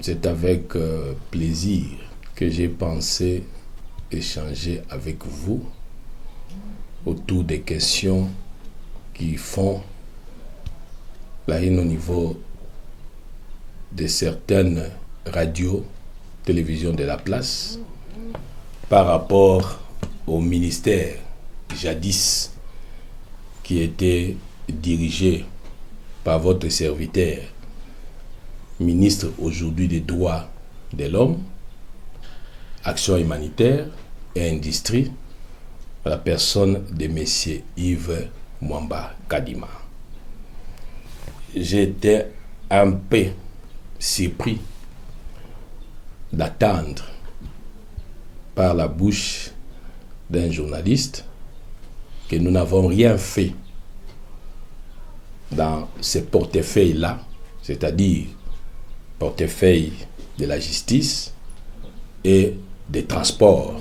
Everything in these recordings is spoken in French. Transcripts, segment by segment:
C'est avec plaisir que j'ai pensé échanger avec vous autour des questions qui font la haine au niveau de certaines radios, télévisions de la place par rapport au ministère jadis qui était dirigé par votre serviteur, ministre aujourd'hui des droits de l'homme, action humanitaire et industrie, à la personne de M. Yves Mwamba Kadima. J'étais un peu surpris d'attendre par la bouche d'un journaliste que nous n'avons rien fait dans ce portefeuille-là, c'est-à-dire portefeuille de la justice et des transports,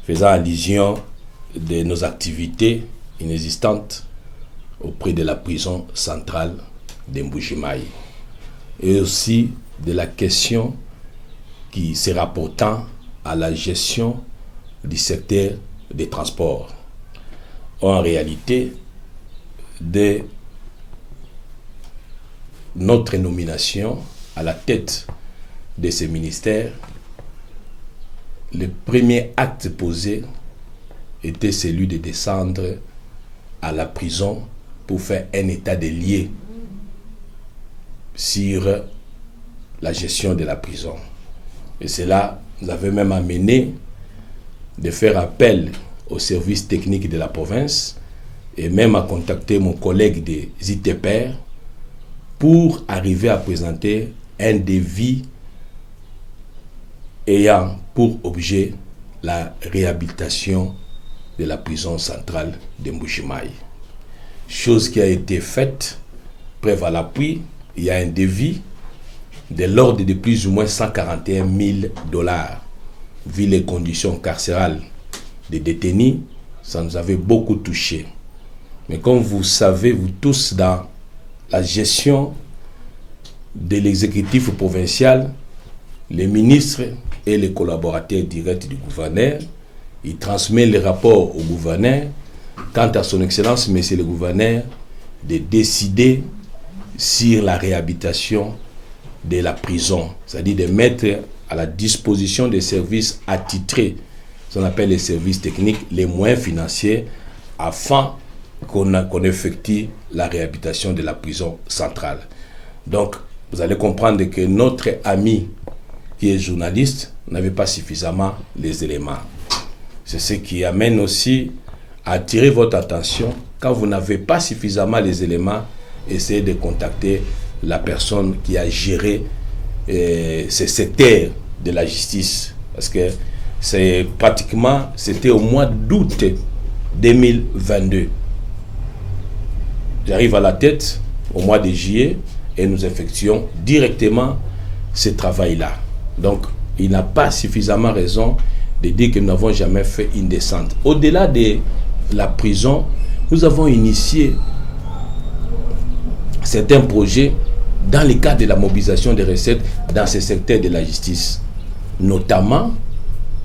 faisant allusion de nos activités inexistantes auprès de la prison centrale de Mbujimayi et aussi de la question qui se rapportant à la gestion du secteur des transports. En réalité, de notre nomination à la tête de ce ministère, le premier acte posé était celui de descendre à la prison pour faire un état des lieux sur la gestion de la prison. Et cela nous avait même amené de faire appel aux services techniques de la province et même à contacter mon collègue des ITPR pour arriver à présenter un devis ayant pour objet la réhabilitation de la prison centrale de Mbujimayi. Chose qui a été faite, preuve à l'appui, il y a un devis de l'ordre de plus ou moins 141 000 $. Vu les conditions carcérales des détenus, ça nous avait beaucoup touché. Mais comme vous savez, vous tous, dans la gestion de l'exécutif provincial, les ministres et les collaborateurs directs du gouverneur, ils transmettent les rapports au gouverneur. Quant à son excellence, monsieur le gouverneur, de décider sur la réhabilitation de la prison, c'est-à-dire de mettre à la disposition des services attitrés, ce qu'on appelle les services techniques, les moyens financiers, afin qu'on effectue la réhabilitation de la prison centrale. Donc, vous allez comprendre que notre ami qui est journaliste n'avait pas suffisamment les éléments. C'est ce qui amène aussi à attirer votre attention. Quand vous n'avez pas suffisamment les éléments, essayez de contacter la personne qui a géré ce secteur de la justice. Parce que c'était au mois d'août 2022. J'arrive à la tête au mois de juillet et nous effectuons directement ce travail-là. Donc, il n'a pas suffisamment raison de dire que nous n'avons jamais fait une descente. Au-delà de la prison, nous avons initié certains projets dans le cadre de la mobilisation des recettes dans ce secteur de la justice, notamment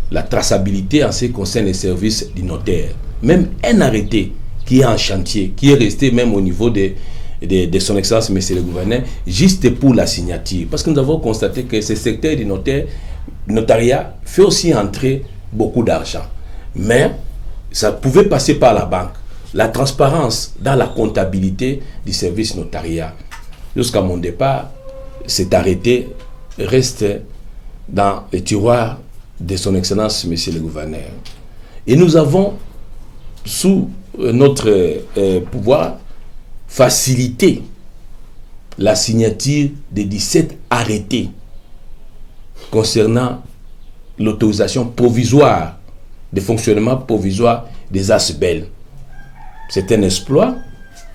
la traçabilité en ce qui concerne les services du notaire. Même un arrêté qui est en chantier, qui est resté même au niveau de son excellence, monsieur le gouverneur, juste pour la signature. Parce que nous avons constaté que ce secteur du notariat fait aussi entrer beaucoup d'argent. Mais ça pouvait passer par la banque. La transparence dans la comptabilité du service notariat. Jusqu'à mon départ, cet arrêté reste dans les tiroirs de son excellence, monsieur le gouverneur. Et nous avons, sous notre pouvoir, facilité la signature des 17 arrêtés concernant l'autorisation provisoire, de fonctionnement provisoire des ASBEL. C'est un exploit,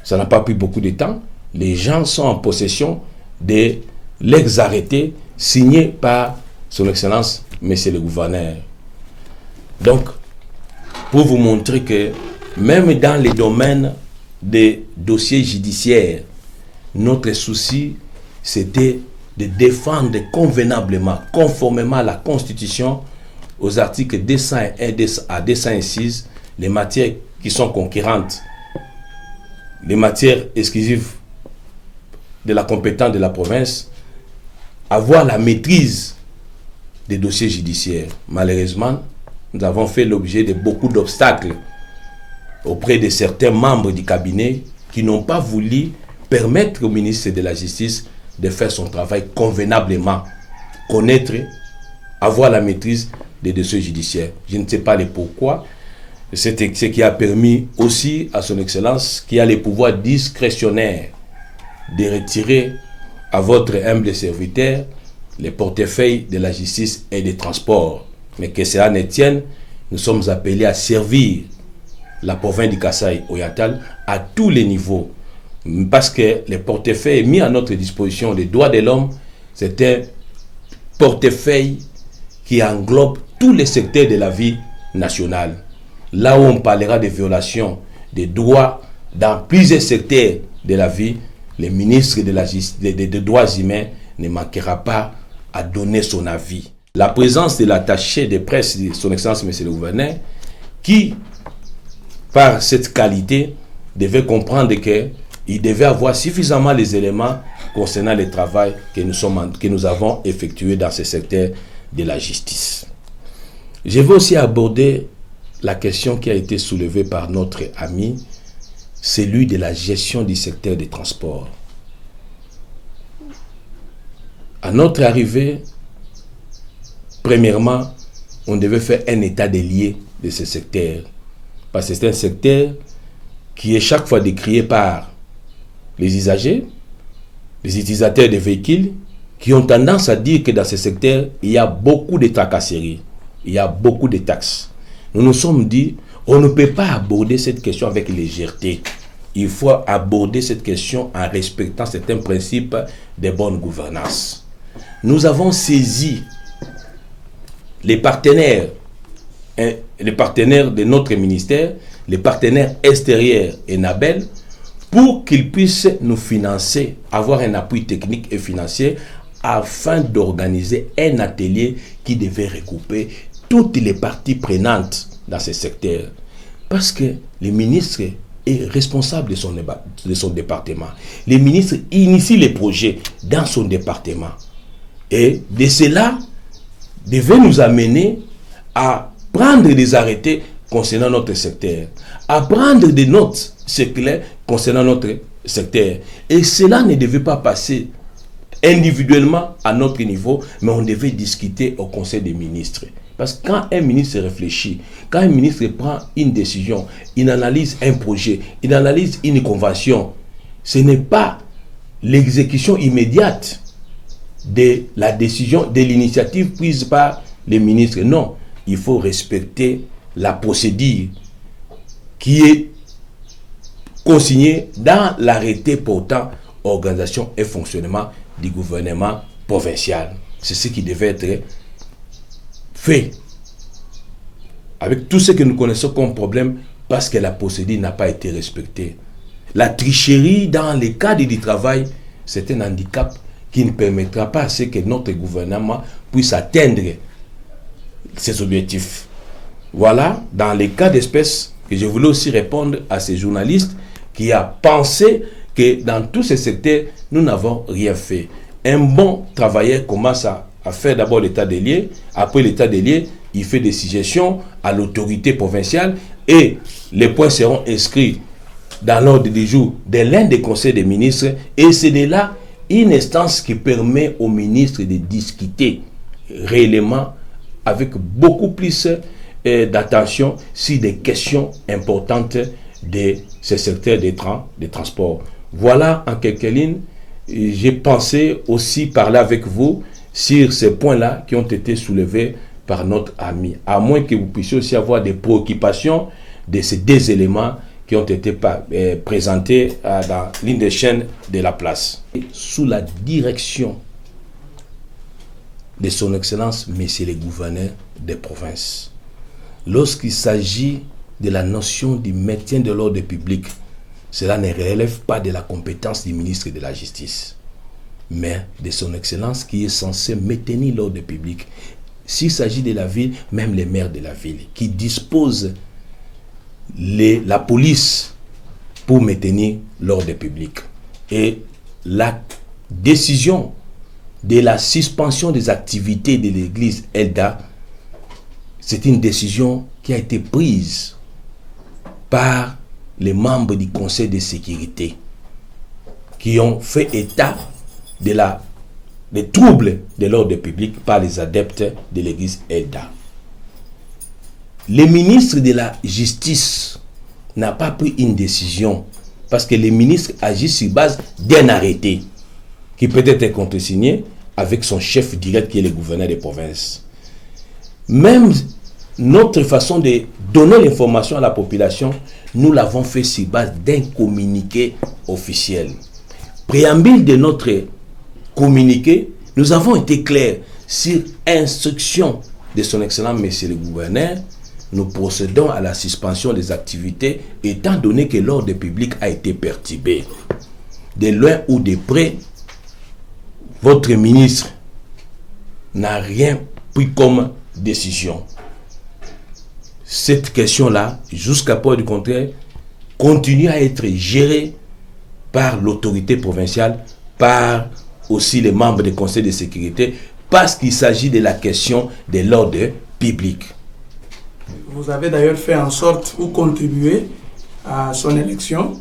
ça n'a pas pris beaucoup de temps. Les gens sont en possession de l'ex-arrêté signé par son excellence, monsieur le gouverneur. Donc, pour vous montrer que même dans les domaines des dossiers judiciaires, notre souci, c'était de défendre convenablement, conformément à la Constitution, aux articles 201 à 206, les matières qui sont conquérantes, les matières exclusives de la compétence de la province, avoir la maîtrise des dossiers judiciaires. Malheureusement, nous avons fait l'objet de beaucoup d'obstacles auprès de certains membres du cabinet qui n'ont pas voulu permettre au ministre de la Justice de faire son travail convenablement, connaître, avoir la maîtrise des dossiers judiciaires. Je ne sais pas le pourquoi. C'est ce qui a permis aussi à son Excellence, qui a les pouvoirs discrétionnaires, de retirer à votre humble serviteur les portefeuilles de la justice et des transports. Mais que cela ne tienne, nous sommes appelés à servir la province du Kasaï-Oriental à tous les niveaux. Parce que les portefeuilles mis à notre disposition, les droits de l'homme, c'est un portefeuille qui englobe tous les secteurs de la vie nationale. Là où on parlera de violations des droits dans plusieurs secteurs de la vie, le ministre des droits humains ne manquera pas à donner son avis. La présence de l'attaché de presse de son Excellence M. le Gouverneur, qui, par cette qualité, devait comprendre qu'il devait avoir suffisamment les éléments concernant le travail que nous avons effectué dans ce secteur de la justice. Je vais aussi aborder la question qui a été soulevée par notre ami, celui de la gestion du secteur des transports. À notre arrivée, premièrement, on devait faire un état des lieux de ce secteur. Parce que c'est un secteur qui est chaque fois décrié par les usagers, les utilisateurs des véhicules, qui ont tendance à dire que dans ce secteur, il y a beaucoup de tracasseries, il y a beaucoup de taxes. Nous nous sommes dit, on ne peut pas aborder cette question avec légèreté. Il faut aborder cette question en respectant certains principes de bonne gouvernance. Nous avons saisi les partenaires de notre ministère, les partenaires extérieurs et Nabel, pour qu'ils puissent nous financer, avoir un appui technique et financier, afin d'organiser un atelier qui devait regrouper toutes les parties prenantes dans ce secteur. Parce que le ministre est responsable de son département. Le ministre initie les projets dans son département. Et de cela, devait nous amener à prendre des arrêtés concernant notre secteur, à prendre des notes circulaires concernant notre secteur. Et cela ne devait pas passer individuellement à notre niveau, mais on devait discuter au Conseil des ministres. Parce que quand un ministre réfléchit, quand un ministre prend une décision, il analyse un projet, il analyse une convention, ce n'est pas l'exécution immédiate de la décision, de l'initiative prise par les ministres. Non, il faut respecter la procédure qui est consignée dans l'arrêté portant organisation et fonctionnement du gouvernement provincial. C'est ce qui devait être fait. Avec tout ce que nous connaissons comme problème, parce que la procédure n'a pas été respectée. La tricherie dans les cadres du travail, c'est un handicap qui ne permettra pas à ce que notre gouvernement puisse atteindre ses objectifs. Voilà, dans les cas d'espèce, que je voulais aussi répondre à ces journalistes qui a pensé que dans tous ces secteurs, nous n'avons rien fait. Un bon travailleur commence à faire d'abord l'état des lieux. Après l'état des lieux, il fait des suggestions à l'autorité provinciale et les points seront inscrits dans l'ordre du jour de l'un des conseils des ministres. Et c'est de là une instance qui permet aux ministres de discuter réellement avec beaucoup plus d'attention sur des questions importantes de ce secteur des transports. Voilà en quelques lignes. J'ai pensé aussi parler avec vous sur ces points-là qui ont été soulevés par notre ami. À moins que vous puissiez aussi avoir des préoccupations de ces deux éléments qui ont été présentés dans l'une des chaînes de la place. Sous la direction de son Excellence, Monsieur le Gouverneur des provinces, lorsqu'il s'agit de la notion du maintien de l'ordre public, cela ne relève pas de la compétence du ministre de la Justice. mais de son excellence qui est censé maintenir l'ordre public. S'il s'agit de la ville, même les maires de la ville qui disposent la police pour maintenir l'ordre public. Et la décision de la suspension des activités de l'église Elda, c'est une décision qui a été prise par les membres du Conseil de sécurité qui ont fait état des troubles de l'ordre public par les adeptes de l'église Elda. Le ministre de la Justice n'a pas pris une décision parce que les ministres agissent sur base d'un arrêté qui peut être contresigné avec son chef direct qui est le gouverneur des provinces. Même notre façon de donner l'information à la population, nous l'avons fait sur base d'un communiqué officiel. Préambule de notre communiqué, nous avons été clairs sur instruction de son excellent monsieur le gouverneur. Nous procédons à la suspension des activités étant donné que l'ordre public a été perturbé. De loin ou de près, votre ministre n'a rien pris comme décision. Cette question-là, jusqu'à preuve du contraire, continue à être gérée par l'autorité provinciale, par aussi les membres du Conseil de sécurité, parce qu'il s'agit de la question de l'ordre public. Vous avez d'ailleurs fait en sorte ou contribué à son élection.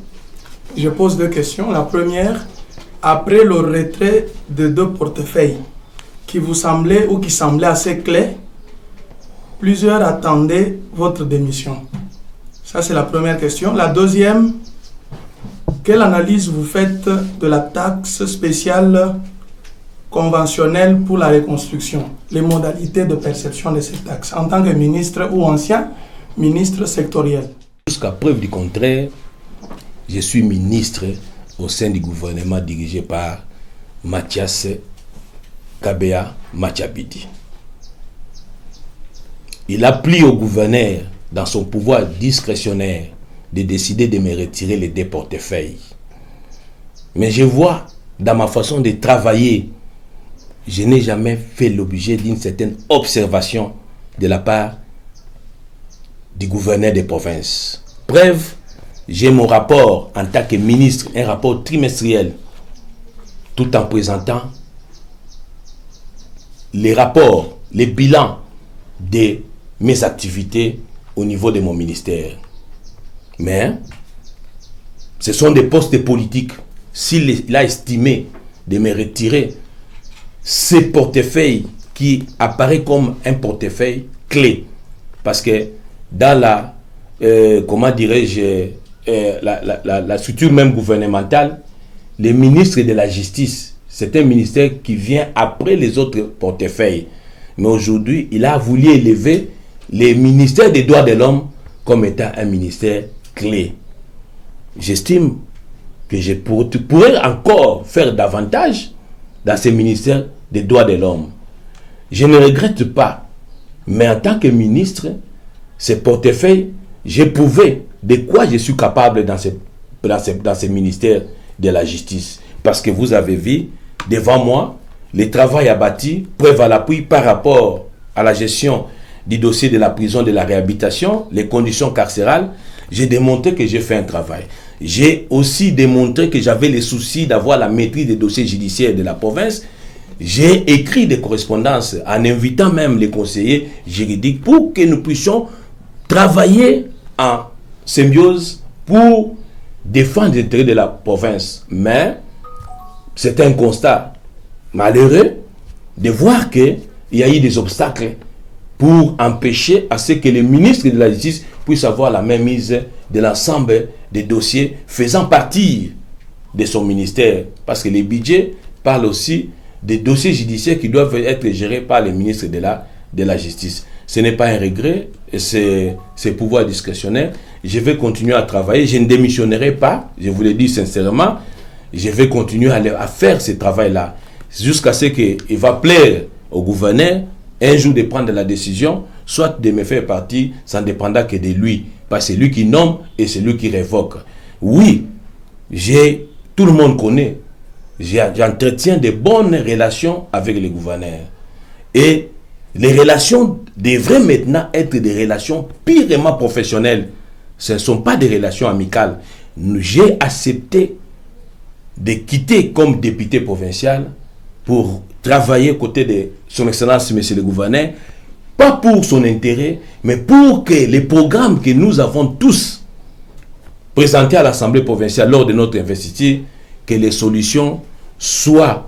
Je pose deux questions. La première, après le retrait de deux portefeuilles qui vous semblaient ou qui semblaient assez clés, plusieurs attendaient votre démission. Ça, c'est la première question. La deuxième, quelle analyse vous faites de la taxe spéciale conventionnelle pour la reconstruction, les modalités de perception de cette taxe, en tant que ministre ou ancien ministre sectoriel? Jusqu'à preuve du contraire, je suis ministre au sein du gouvernement dirigé par Mathias Kabea Machabidi. Il a pris au gouverneur, dans son pouvoir discrétionnaire, de décider de me retirer les deux portefeuilles. Mais je vois, dans ma façon de travailler, je n'ai jamais fait l'objet d'une certaine observation de la part du gouverneur des provinces. Preuve, j'ai mon rapport en tant que ministre, un rapport trimestriel, tout en présentant les rapports, les bilans de mes activités au niveau de mon ministère. Mais ce sont des postes politiques. S'il a estimé de me retirer ces portefeuilles qui apparaît comme un portefeuille clé, parce que dans la comment dirais-je la structure même gouvernementale, le ministre de la Justice, c'est un ministère qui vient après les autres portefeuilles. Mais aujourd'hui, il a voulu élever le ministère des droits de l'homme comme étant un ministère clé. J'estime que je pourrais encore faire davantage dans ce ministère des droits de l'homme. Je ne regrette pas, mais en tant que ministre, ce portefeuille, j'éprouvais de quoi je suis capable dans ce ministère de la justice. Parce que vous avez vu, devant moi, le travail abattu, preuve à l'appui par rapport à la gestion du dossier de la prison de la réhabilitation, les conditions carcérales, j'ai démontré que j'ai fait un travail. J'ai aussi démontré que j'avais les soucis d'avoir la maîtrise des dossiers judiciaires de la province. J'ai écrit des correspondances en invitant même les conseillers juridiques pour que nous puissions travailler en symbiose pour défendre les intérêts de la province. Mais c'est un constat malheureux de voir qu'il y a eu des obstacles pour empêcher à ce que le ministre de la Justice puisse avoir la même mise de l'ensemble des dossiers faisant partie de son ministère. Parce que les budgets parlent aussi des dossiers judiciaires qui doivent être gérés par le ministre de la Justice. Ce n'est pas un regret, c'est pouvoir discrétionnaire. Je vais continuer à travailler, je ne démissionnerai pas, je vous le dis sincèrement, je vais continuer à faire ce travail-là, jusqu'à ce qu'il va plaire au gouverneur un jour de prendre la décision, soit de me faire partie, ça ne dépendra que de lui. Parce que c'est lui qui nomme et c'est lui qui révoque. Oui, tout le monde connaît j'entretiens de bonnes relations avec les gouverneurs. Et les relations devraient maintenant être des relations purement professionnelles. Ce ne sont pas des relations amicales. J'ai accepté de quitter comme député provincial pour travailler aux côtés de son Excellence, Monsieur le Gouverneur, pas pour son intérêt, mais pour que les programmes que nous avons tous présentés à l'Assemblée provinciale lors de notre investiture, que les solutions soient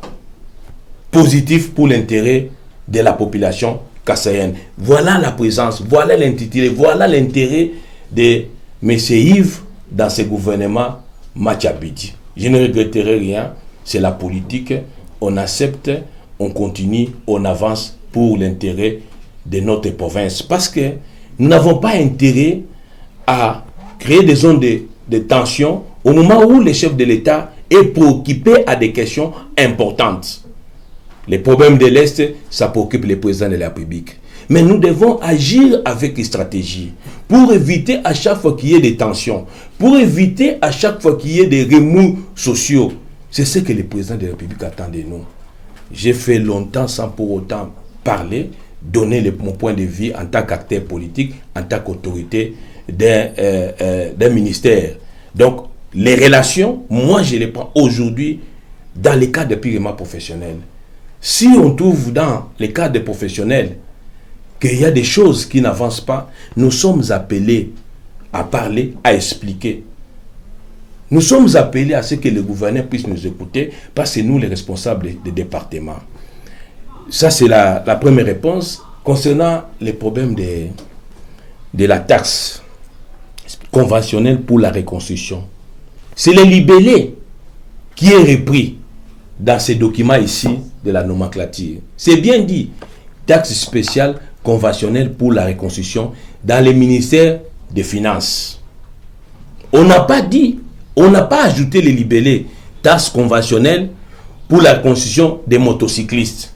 positives pour l'intérêt de la population kassaïenne. Voilà la présence, voilà l'intitulé, voilà l'intérêt de M. Yves dans ce gouvernement Machabidi. Je ne regretterai rien, c'est la politique, on accepte, on continue, on avance pour l'intérêt de notre province. Parce que nous n'avons pas intérêt à créer des zones de tension au moment où le chef de l'État est préoccupé à des questions importantes. Les problèmes de l'Est, ça préoccupe le président de la République. Mais nous devons agir avec stratégie pour éviter à chaque fois qu'il y ait des tensions, pour éviter à chaque fois qu'il y ait des remous sociaux. C'est ce que le président de la République attend de nous. J'ai fait longtemps sans pour autant parler, donner mon point de vue en tant qu'acteur politique, en tant qu'autorité d'un ministère. Donc, les relations, moi je les prends aujourd'hui dans les cadres purement professionnels. Si on trouve dans les cadres professionnels qu'il y a des choses qui n'avancent pas, nous sommes appelés à parler, à expliquer. Nous sommes appelés à ce que le gouverneur puisse nous écouter, parce que nous, les responsables des départements. Ça, c'est la première réponse. Concernant les problèmes de la taxe conventionnelle pour la reconstruction, c'est le libellé qui est repris dans ces documents ici de la nomenclature. C'est bien dit, taxe spéciale conventionnelle pour la reconstruction dans le ministère des Finances. On n'a pas dit, on n'a pas ajouté le libellé taxe conventionnelle pour la reconstruction des motocyclistes.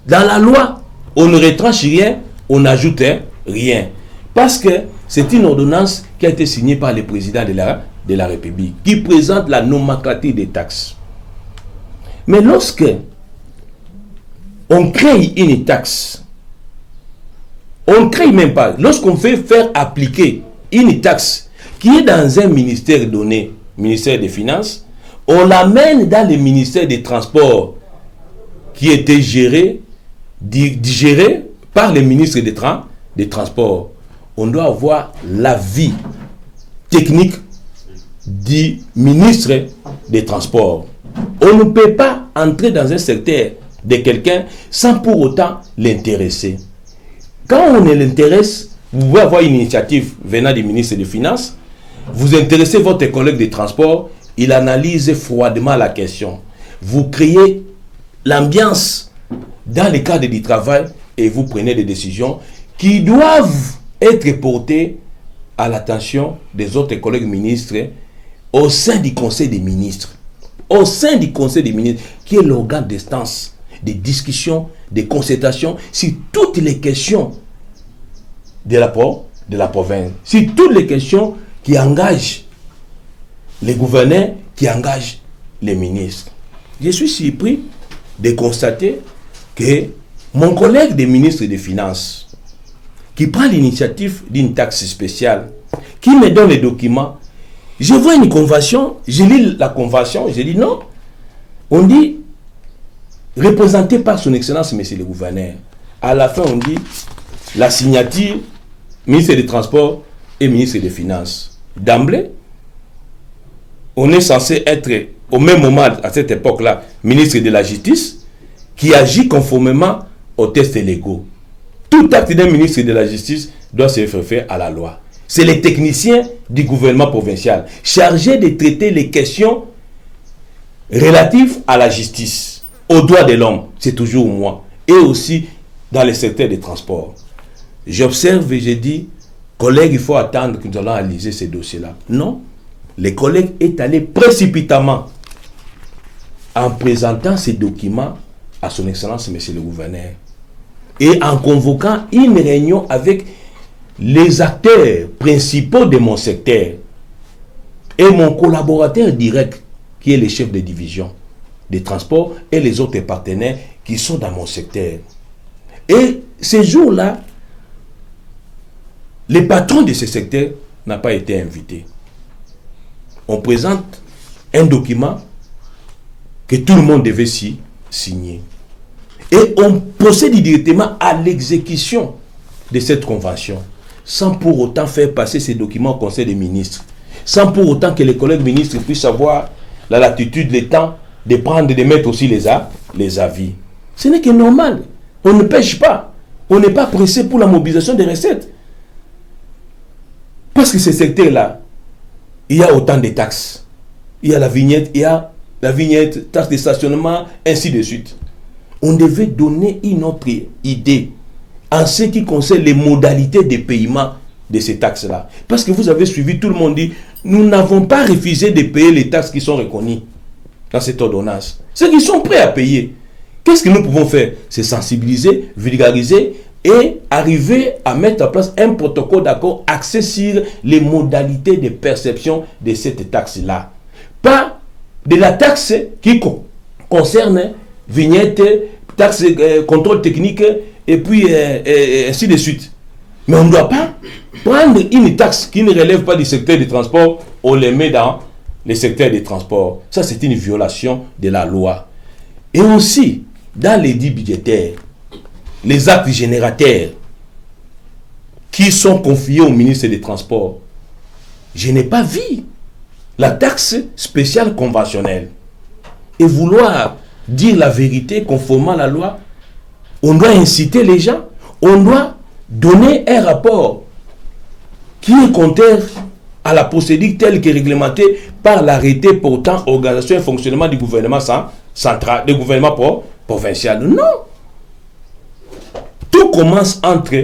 Dans la loi, on ne retranche rien, on n'ajoute rien. Parce que c'est une ordonnance qui a été signée par le président de la République, qui présente la nomenclature des taxes. Mais lorsque on crée une taxe, on ne crée même pas, lorsqu'on fait faire appliquer une taxe qui est dans un ministère donné, ministère des Finances, on l'amène dans le ministère des Transports qui était géré par le ministre des Transports. On doit avoir l'avis technique du ministre des Transports. On ne peut pas entrer dans un secteur de quelqu'un sans pour autant l'intéresser. Quand on l'intéresse, vous pouvez avoir une initiative venant du ministre des Finances, vous intéressez votre collègue des Transports, il analyse froidement la question. Vous créez l'ambiance dans le cadre du travail et vous prenez des décisions qui doivent être portées à l'attention des autres collègues ministres au sein du Conseil des ministres. Au sein du Conseil des ministres, qui est l'organe d'instance, de discussion, de concertation sur toutes les questions de la province, sur toutes les questions qui engagent les gouverneurs, qui engagent les ministres. Je suis surpris de constater que mon collègue des ministres des Finances, qui prend l'initiative d'une taxe spéciale, qui me donne les documents, je vois une convention, je lis la convention, je dis non. On dit, représenté par son Excellence, Monsieur le Gouverneur. À la fin, on dit, la signature, ministre des Transports et ministre des Finances. D'emblée, on est censé être, au même moment, à cette époque-là, ministre de la Justice, qui agit conformément aux tests légaux. Tout acte d'un ministre de la Justice doit se faire à la loi. C'est les techniciens du gouvernement provincial chargés de traiter les questions relatives à la justice, aux droits de l'homme, c'est toujours moi, et aussi dans le secteur des transports. J'observe et je dis, collègues, il faut attendre que nous allons analyser ces dossiers-là. Non, les collègues est allé précipitamment en présentant ces documents à son Excellence, Monsieur le Gouverneur, et en convoquant une réunion avec les acteurs principaux de mon secteur et mon collaborateur direct, qui est le chef de division. des transports et les autres partenaires qui sont dans mon secteur. Et ces jours-là, les patrons de ce secteur n'ont pas été invités. On présente un document que tout le monde devait signer. Et on procède directement à l'exécution de cette convention, sans pour autant faire passer ces documents au Conseil des ministres, sans pour autant que les collègues ministres puissent avoir la latitude, le temps de prendre, de mettre aussi les avis. Ce n'est que normal. On ne pêche pas. On n'est pas pressé pour la mobilisation des recettes. Parce que ce secteur-là, il y a autant de taxes. Il y a la vignette, taxe de stationnement, ainsi de suite. On devait donner une autre idée en ce qui concerne les modalités de paiement de ces taxes-là. Parce que vous avez suivi, tout le monde dit, nous n'avons pas refusé de payer les taxes qui sont reconnues dans cette ordonnance. Ceux qui sont prêts à payer. Qu'est-ce que nous pouvons faire? C'est sensibiliser, vulgariser et arriver à mettre en place un protocole d'accord axé sur les modalités de perception de cette taxe-là. Pas de la taxe qui concerne vignette, taxe, contrôle technique et puis ainsi de suite. Mais on ne doit pas prendre une taxe qui ne relève pas du secteur des transports, on les met dans le secteur des transports. Ça, c'est une violation de la loi. Et aussi, dans les dits budgétaires, les actes générateurs qui sont confiés au ministre des Transports, je n'ai pas vu la taxe spéciale conventionnelle. Et vouloir dire la vérité conformément à la loi, on doit inciter les gens, on doit donner un rapport qui est contraire à la procédure telle que réglementée par l'arrêté portant organisation et fonctionnement du gouvernement central, du gouvernement provincial. Non. Tout commence entre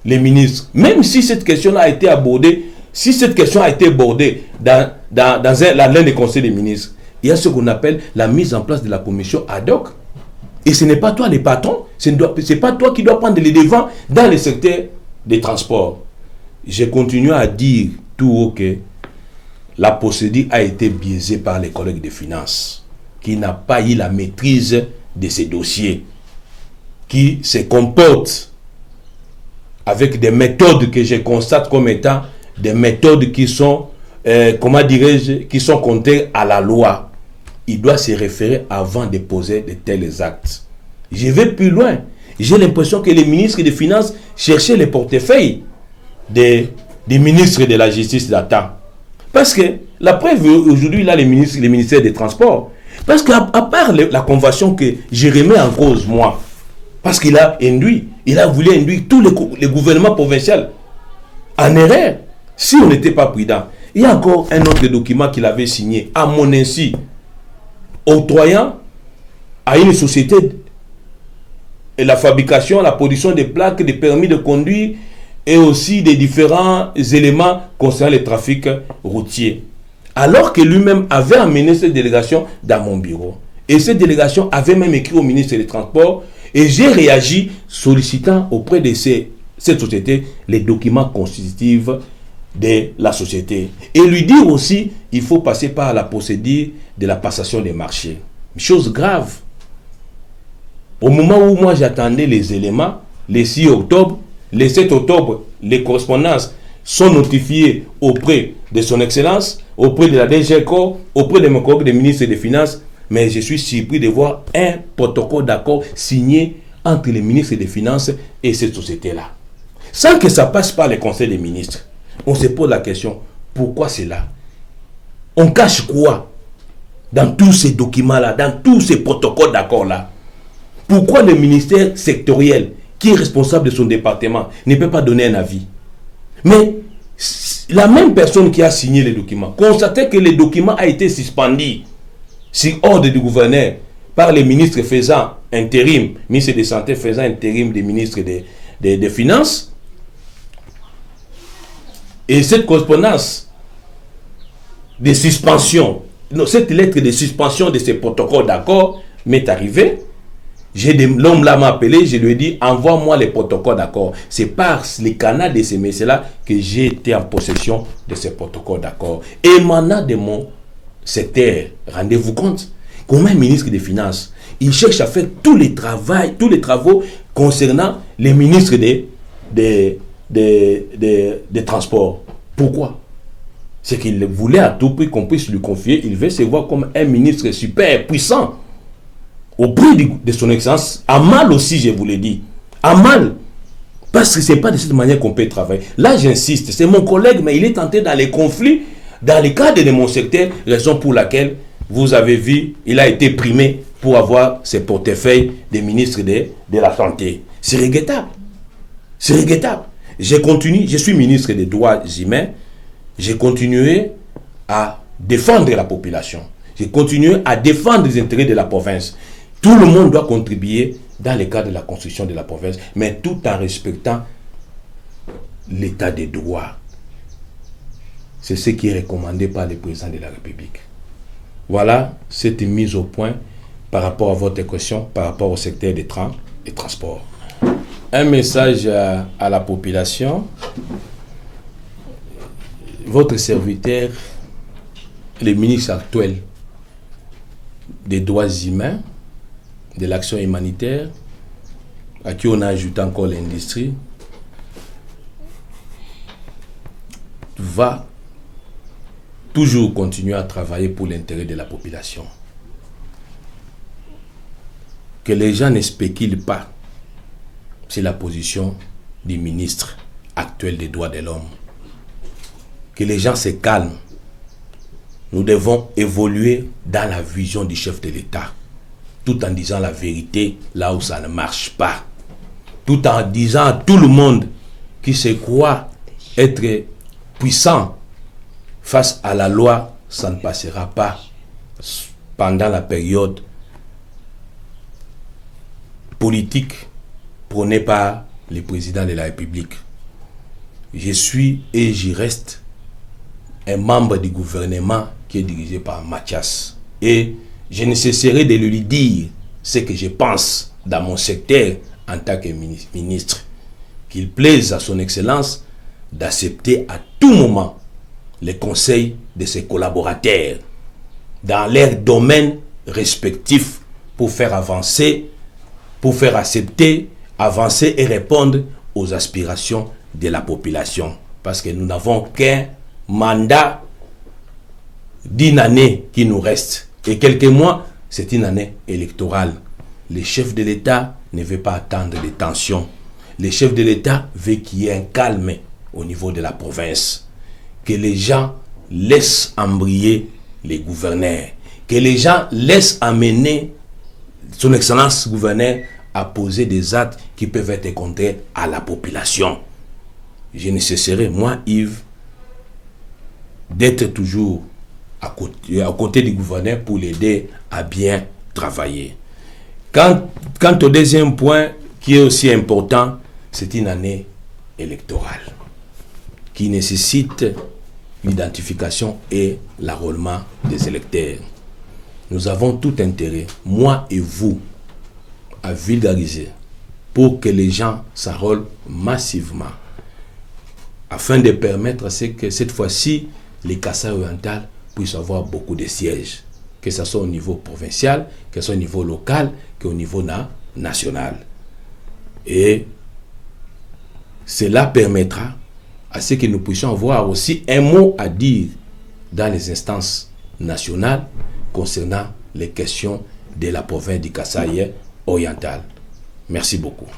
les ministres. Même si cette question-là a été abordée, si cette question a été abordée dans l'un des conseils des ministres, il y a ce qu'on appelle la mise en place de la commission ad hoc. Et ce n'est pas toi les patrons, ce n'est pas toi qui dois prendre les devants dans le secteur des transports. Je continue à dire tout haut que la procédure a été biaisée par les collègues des finances, qui n'ont pas eu la maîtrise de ces dossiers, qui se comportent avec des méthodes que je constate comme étant des méthodes qui sont, qui sont contraires à la loi. Il doit se référer avant de poser de tels actes. Je vais plus loin. J'ai l'impression que les ministres des Finances cherchaient les portefeuilles des ministres de la Justice d'antan. Parce que la preuve, aujourd'hui, là, les ministères des Transports. Parce qu'à part la convention que je remets en cause, moi, parce qu'il a voulu induire tous les gouvernements provinciaux en erreur, si on n'était pas prudent. Il y a encore un autre document qu'il avait signé, à mon ainsi, octroyant à une société la fabrication, la production des plaques, des permis de conduire et aussi des différents éléments concernant le trafic routier. Alors que lui-même avait amené cette délégation dans mon bureau. Et cette délégation avait même écrit au ministre des Transports et j'ai réagi sollicitant auprès de cette société les documents constitutifs de la société. Et lui dire aussi, il faut passer par la procédure de la passation des marchés. Chose grave. Au moment où moi j'attendais les éléments, le 6 octobre, le 7 octobre, les correspondances sont notifiées auprès de son Excellence, auprès de la DGCO, auprès de mon collègue des ministres des Finances, mais je suis surpris de voir un protocole d'accord signé entre les ministres des Finances et cette société-là. Sans que ça passe par le Conseil des ministres. On se pose la question, pourquoi cela? On cache quoi dans tous ces documents-là, dans tous ces protocoles d'accord-là? Pourquoi le ministère sectoriel, qui est responsable de son département, ne peut pas donner un avis? Mais la même personne qui a signé les documents constatait que le document a été suspendu sur ordre du gouverneur par les ministres faisant intérim, ministre de Santé faisant intérim des ministres des Finances. Et cette correspondance de suspension, cette lettre de suspension de ces protocoles d'accord m'est arrivée. L'homme là m'a appelé, je lui ai dit, envoie-moi les protocoles d'accord. C'est par les canaux de ces messieurs-là que j'ai été en possession de ces protocoles d'accord. Émanant de mon secteur, rendez-vous compte Comme un ministre des Finances, il cherche à faire tous les travaux concernant les ministres des transports. Pourquoi? C'est qu'il voulait à tout prix qu'on puisse lui confier, il veut se voir comme un ministre super puissant, au prix de son excellence, à mal aussi, je vous l'ai dit, à mal. Parce que ce n'est pas de cette manière qu'on peut travailler. Là, j'insiste, c'est mon collègue, mais il est entré dans les conflits, dans le cadre de mon secteur, raison pour laquelle, vous avez vu, il a été primé pour avoir ses portefeuilles des ministres de la Santé. C'est regrettable. C'est regrettable. Je suis ministre des droits humains, j'ai continué à défendre la population. J'ai continué à défendre les intérêts de la province. Tout le monde doit contribuer dans le cadre de la construction de la province, mais tout en respectant l'état des droits. C'est ce qui est recommandé par le président de la République. Voilà cette mise au point par rapport à votre question, par rapport au secteur des trains et transports. Un message à la population. Votre serviteur, le ministre actuel des droits humains, de l'action humanitaire, à qui on a ajouté encore l'industrie, va toujours continuer à travailler pour l'intérêt de la population. Que les gens ne spéculent pas sur la position du ministre actuel des droits de l'homme. Que les gens se calment. Nous devons évoluer dans la vision du chef de l'État, tout en disant la vérité là où ça ne marche pas. Tout en disant à tout le monde qui se croit être puissant face à la loi, ça ne passera pas pendant la période politique prônée par le président de la République. Je suis et j'y reste un membre du gouvernement qui est dirigé par Mathias. Et je ne cesserai de lui dire ce que je pense dans mon secteur en tant que ministre. Qu'il plaise à son excellence d'accepter à tout moment les conseils de ses collaborateurs dans leurs domaines respectifs pour faire avancer, pour faire accepter, avancer et répondre aux aspirations de la population. Parce que nous n'avons qu'un mandat d'une année qui nous reste. Et quelques mois, c'est une année électorale. Le chef de l'État ne veut pas attendre des tensions. Le chef de l'État veut qu'il y ait un calme au niveau de la province. Que les gens laissent embrayer les gouverneurs. Que les gens laissent amener son excellence gouverneur à poser des actes qui peuvent être contraires à la population. Je ne cesserai, moi Yves, d'être toujours à côté du gouverneur pour l'aider à bien travailler. Quant au deuxième point qui est aussi important, c'est une année électorale qui nécessite l'identification et l'enrôlement des électeurs. Nous avons tout intérêt, moi et vous, à vulgariser pour que les gens s'enrôlent massivement afin de permettre à ce que cette fois-ci, les Kasaï orientales puissent avoir beaucoup de sièges, que ce soit au niveau provincial, que ce soit au niveau local, qu'au niveau national. Et cela permettra à ce que nous puissions avoir aussi un mot à dire dans les instances nationales concernant les questions de la province du Kasaï oriental. Merci beaucoup.